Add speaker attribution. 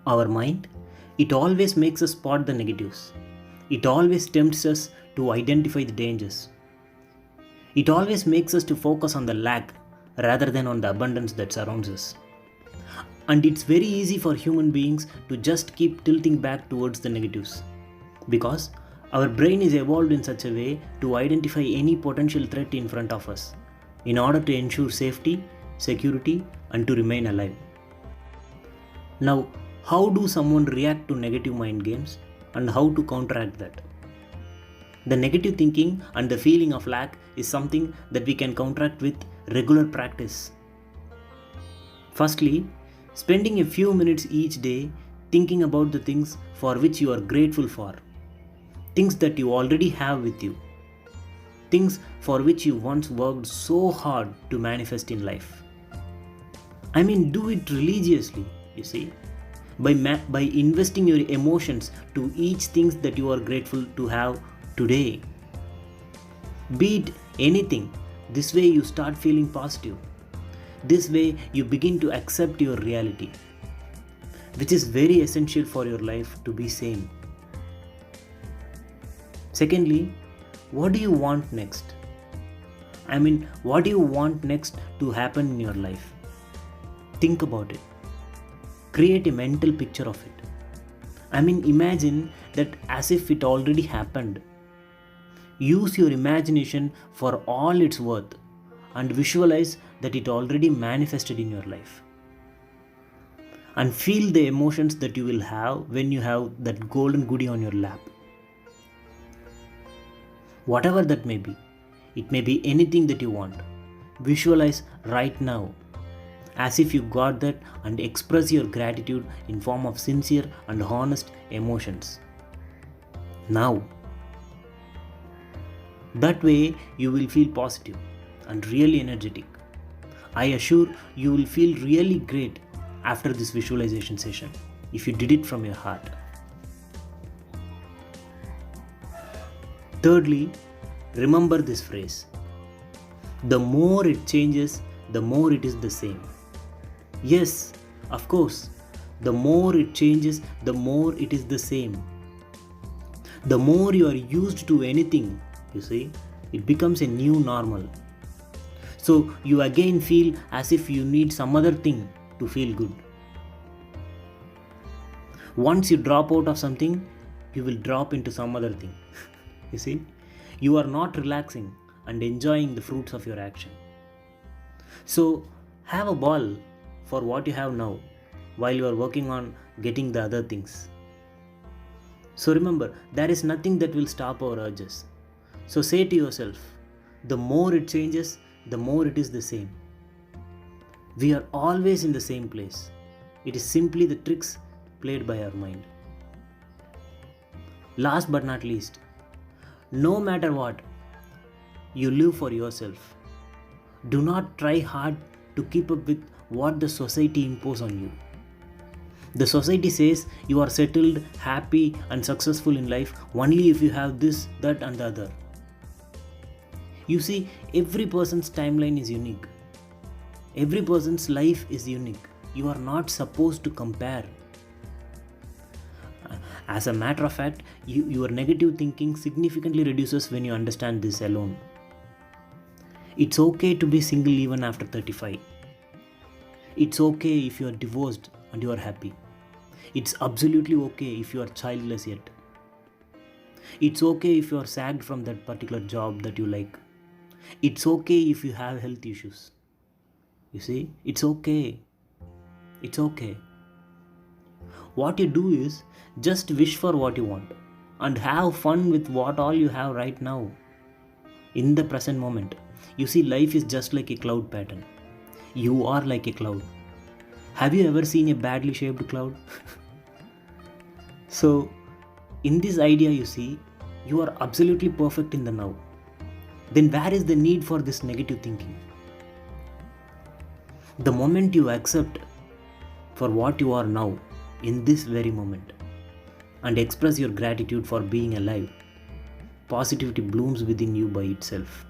Speaker 1: Our mind, it always makes us spot the negatives. It always tempts us to identify the dangers. It always makes us to focus on the lack rather than on the abundance that surrounds us. And it's very easy for human beings to just keep tilting back towards the negatives. Because our brain is evolved in such a way to identify any potential threat in front of us in order to ensure safety, security, and to remain alive. Now, how do someone react to negative mind games and how to counteract that? The negative thinking and the feeling of lack is something that we can counteract with regular practice. Firstly, spending a few minutes each day thinking about the things for which you are grateful for, things that you already have with you, things for which you once worked so hard to manifest in life. I mean, do it religiously, you see, by investing your emotions to each things that you are grateful to have today. Be it anything, this way you start feeling positive. This way you begin to accept your reality, which is very essential for your life to be sane. Secondly, what do you want next? I mean, what do you want next to happen in your life? Think about it. Create a mental picture of it. I mean, imagine that as if it already happened. Use your imagination for all it's worth and visualize that it already manifested in your life. And feel the emotions that you will have when you have that golden goodie on your lap. Whatever that may be, it may be anything that you want. Visualize right now as if you got that and express your gratitude in form of sincere and honest emotions. Now, that way you will feel positive and really energetic. I assure you will feel really great after this visualization session if you did it from your heart. Thirdly, remember this phrase. The more it changes, the more it is the same. Yes, of course, the more it changes, the more it is the same. The more you are used to anything, you see, it becomes a new normal. So you again feel as if you need some other thing to feel good. Once you drop out of something, you will drop into some other thing. You see, you are not relaxing and enjoying the fruits of your action. So have a ball for what you have now while you are working on getting the other things. So remember, there is nothing that will stop our urges. So say to yourself, the more it changes, the more it is the same. We are always in the same place. It is simply the tricks played by our mind. Last but not least, no matter what, you live for yourself. Do not try hard to keep up with what the society imposes on you. The society says you are settled, happy, and successful in life only if you have this, that, and the other. You see, every person's timeline is unique. Every person's life is unique. You are not supposed to compare. As a matter of fact, your negative thinking significantly reduces when you understand this alone. It's okay to be single even after 35. It's okay if you are divorced and you are happy. It's absolutely okay if you are childless yet. It's okay if you are sacked from that particular job that you like. It's okay if you have health issues. You see, it's okay. It's okay. What you do is just wish for what you want and have fun with what all you have right now. In the present moment, you see, life is just like a cloud pattern. You are like a cloud. Have you ever seen a badly shaped cloud? So, in this idea, you see, you are absolutely perfect in the now. Then where is the need for this negative thinking? The moment you accept for what you are now, in this very moment, and express your gratitude for being alive, positivity blooms within you by itself.